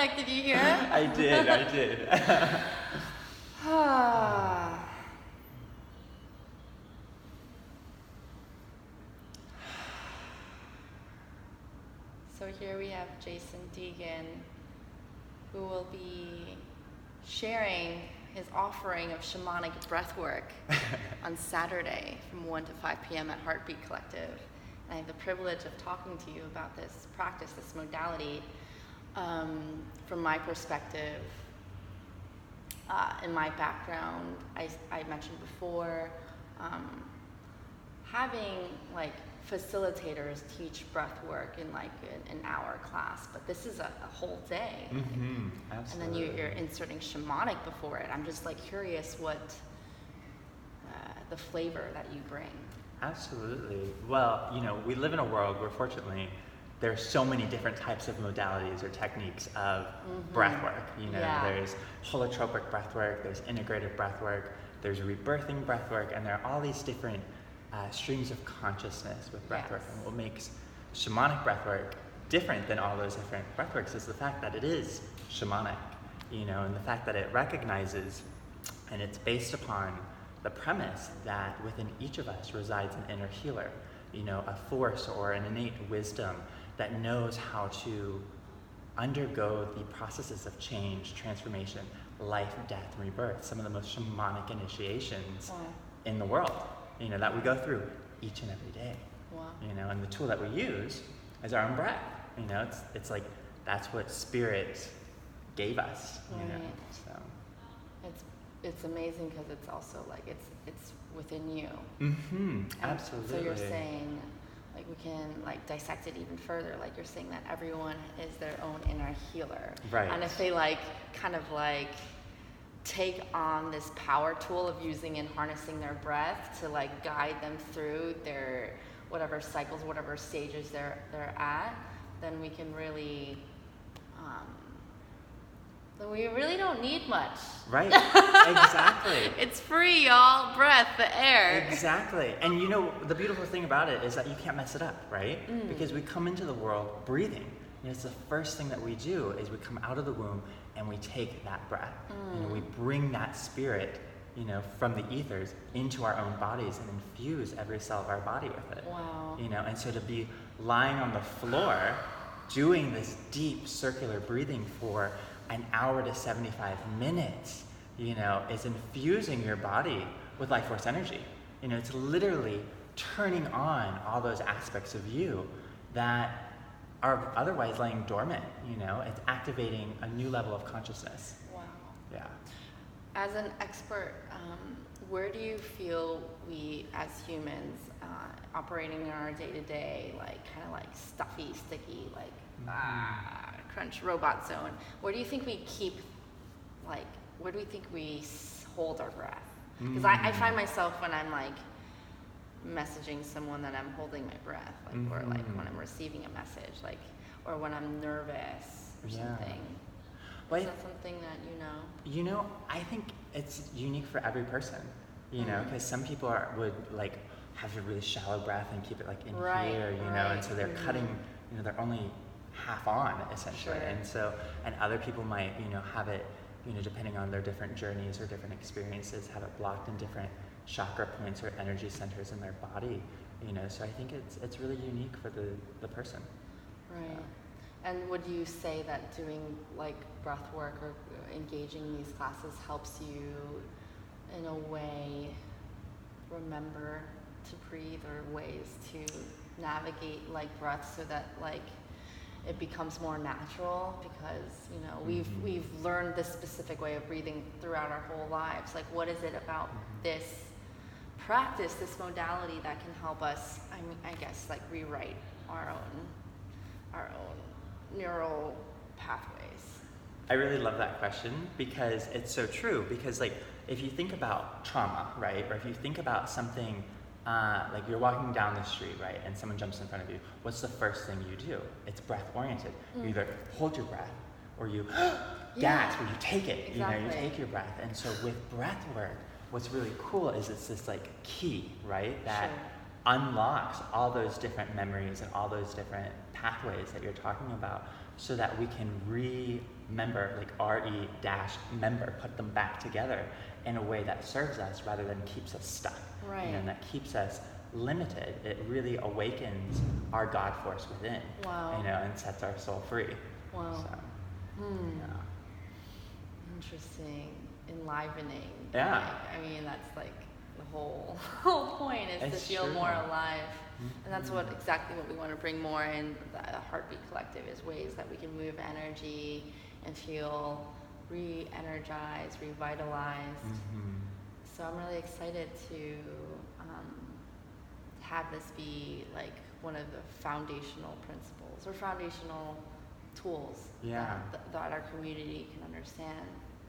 effect. Did you hear? I did. So here we have Jason Deegan, who will be sharing his offering of shamanic breathwork on Saturday from 1 to 5 p.m. at Heartbeat Collective. And I have the privilege of talking to you about this practice, this modality, from my perspective. In my background, I mentioned before, having like facilitators teach breath work in like an hour class, but this is a whole day. Mm-hmm. Absolutely. And then you're inserting shamanic before it. I'm just like curious what the flavor that you bring. Absolutely. Well, we live in a world where fortunately there's so many different types of modalities or techniques of breath work. There's holotropic breath work, there's integrative breath work, there's rebirthing breath work, and there are all these different streams of consciousness with breathwork. And what makes shamanic breathwork different than all those different breathworks is the fact that it is shamanic, and the fact that it recognizes and it's based upon the premise that within each of us resides an inner healer, a force or an innate wisdom that knows how to undergo the processes of change, transformation, life, death, and rebirth, some of the most shamanic initiations in the world. That we go through each and every day. Wow. And the tool that we use is our own breath. It's like that's what spirit gave us. So it's amazing because it's also like it's within you. Mm-hmm. Absolutely. So you're saying like we can like dissect it even further. Like you're saying that everyone is their own inner healer. Right. And if they like kind of like take on this power tool of using and harnessing their breath to like guide them through their whatever cycles, whatever stages they're at, then we can really then we really don't need much. Right. Exactly. It's free, y'all. Breath, the air. Exactly. And the beautiful thing about it is that you can't mess it up, right? Because we come into the world breathing. It's the first thing that we do is we come out of the womb and we take that breath. We bring that spirit, from the ethers into our own bodies and infuse every cell of our body with it. Wow. And so to be lying on the floor doing this deep circular breathing for an hour to 75 minutes, is infusing your body with life force energy. It's literally turning on all those aspects of you that are otherwise laying dormant. It's activating a new level of consciousness. Wow. Yeah. As an expert, where do you feel we as humans operating in our day-to-day, like kind of like stuffy, sticky, like crunch robot zone, where do you think we keep, like, where do we think we hold our breath? Because I find myself when I'm like messaging someone that I'm holding my breath, like, or like when I'm receiving a message, like, or when I'm nervous or something. Well, is that something that I think it's unique for every person, because some people would like have a really shallow breath and keep it like in here, and so they're cutting, they're only half on essentially. Sure. And other people might, have it, depending on their different journeys or different experiences, have it blocked in different chakra points or energy centers in their body, so I think it's really unique for the person. Right. And would you say that doing like breath work or engaging in these classes helps you in a way remember to breathe, or ways to navigate like breath so that like it becomes more natural? Because we've learned this specific way of breathing throughout our whole lives. Like, what is it about this practice, this modality that can help us, I guess, like rewrite our own neural pathways? I really love that question because it's so true. Because like if you think about trauma, right, or if you think about something like you're walking down the street, right, and someone jumps in front of you, what's the first thing you do? It's breath oriented. You either hold your breath or you gasp, or you take it. Exactly. You take your breath. And so with breath work, what's really cool is it's this like key, right, that unlocks all those different memories and all those different pathways that you're talking about, so that we can member, like RE-member, put them back together in a way that serves us rather than keeps us stuck. Right. And that keeps us limited. It really awakens our God force within. Wow. And sets our soul free. Wow. So, yeah. Interesting. Enlivening. Yeah. I mean, that's like the whole point is It's to feel true. more alive. Mm-hmm. And that's exactly what we want to bring more in the Heartbeat Collective, is ways that we can move energy and feel re-energized, revitalized. Mm-hmm. So I'm really excited to have this be like one of the foundational principles or foundational tools that our community can understand.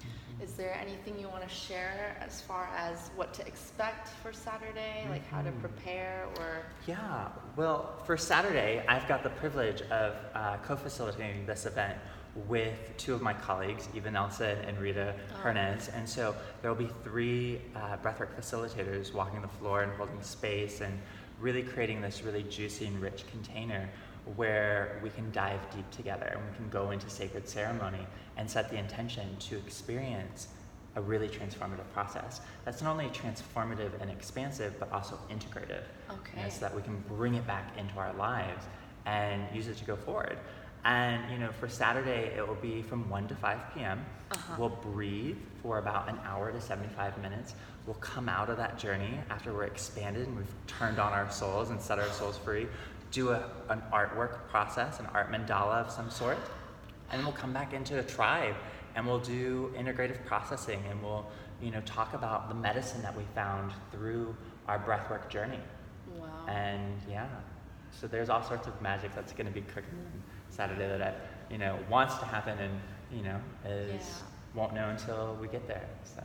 Mm-hmm. Is there anything you want to share as far as what to expect for Saturday, like how to prepare or? Yeah, well, for Saturday, I've got the privilege of co-facilitating this event with two of my colleagues, Eva Nelson and Rita Hernandez. And so there will be 3 breathwork facilitators walking the floor and holding space and really creating this really juicy and rich container where we can dive deep together and we can go into sacred ceremony and set the intention to experience a really transformative process. That's not only transformative and expansive, but also integrative. Okay. So that we can bring it back into our lives and use it to go forward. And for Saturday, it will be from 1 to 5 p.m. We'll breathe for about an hour to 75 minutes. We'll come out of that journey after we're expanded and we've turned on our souls and set our souls free, do an artwork process, an art mandala of some sort, and then we'll come back into a tribe and we'll do integrative processing and we'll talk about the medicine that we found through our breathwork journey. Wow. And so there's all sorts of magic that's going to be cooking on Saturday that wants to happen and won't know until we get there. So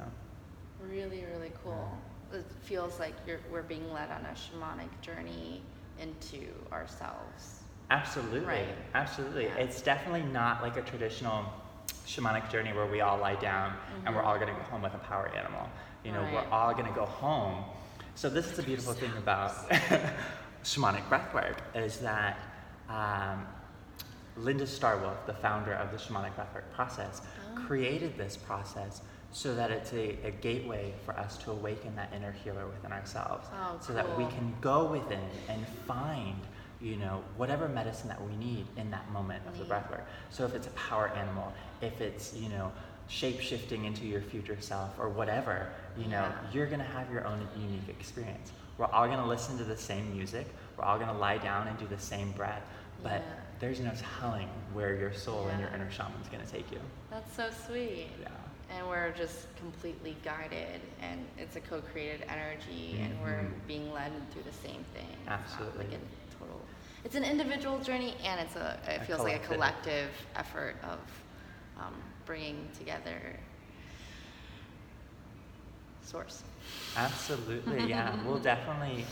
really, really cool. It feels like we're being led on a shamanic journey into ourselves. Absolutely. Right. Absolutely. Yeah. It's definitely not like a traditional shamanic journey where we all lie down and we're all going to go home with a power animal. We're all going to go home. So this is the beautiful thing about shamanic breathwork is that Linda Starwolf, the founder of the shamanic breathwork process, created this process so that it's a gateway for us to awaken that inner healer within ourselves. So that we can go within and find whatever medicine that we need in that moment of the breathwork. So if it's a power animal, if it's shape-shifting into your future self or whatever, you're going to have your own unique experience. We're all going to listen to the same music. We're all going to lie down and do the same breath. But there's no telling where your soul and your inner shaman's going to take you. That's so sweet. Yeah. And we're just completely guided, and it's a co-created energy, and we're being led through the same thing. Absolutely. It's an individual journey, and it feels like a collective effort of bringing together source. Absolutely, yeah. We'll definitely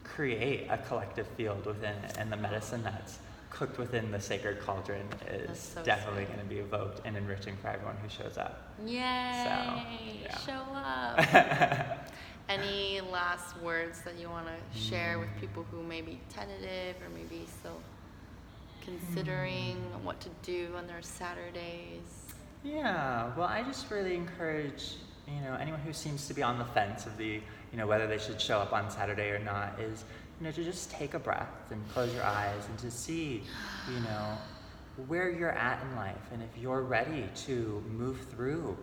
create a collective field within it, and the medicine that's cooked within the sacred cauldron is definitely going to be evoked and enriching for everyone who shows up. Yay! Show up! Any last words that you want to share with people who may be tentative or maybe still considering what to do on their Saturdays? Yeah, well, I just really encourage, anyone who seems to be on the fence of the, whether they should show up on Saturday or not is, to just take a breath and close your eyes and to see, where you're at in life. And if you're ready to move through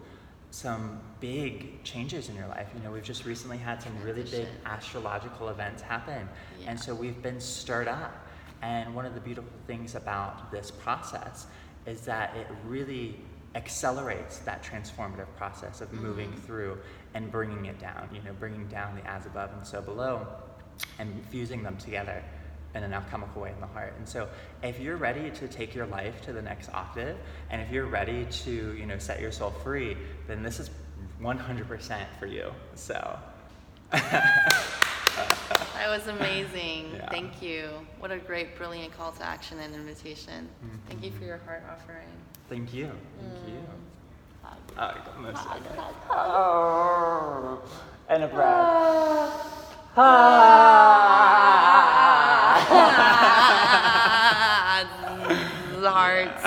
some big changes in your life. We've just recently had some really big astrological events happen. And so we've been stirred up. And one of the beautiful things about this process is that it really accelerates that transformative process of moving through and bringing it down, bringing down the as above and so below and fusing them together in an alchemical way in the heart. And so if you're ready to take your life to the next octave, and if you're ready to, set your soul free, then this is 100% for you. So. That was amazing. Yeah. Thank you. What a great, brilliant call to action and invitation. Thank you for your heart offering. Thank you. Thank you. And a breath. The hearts.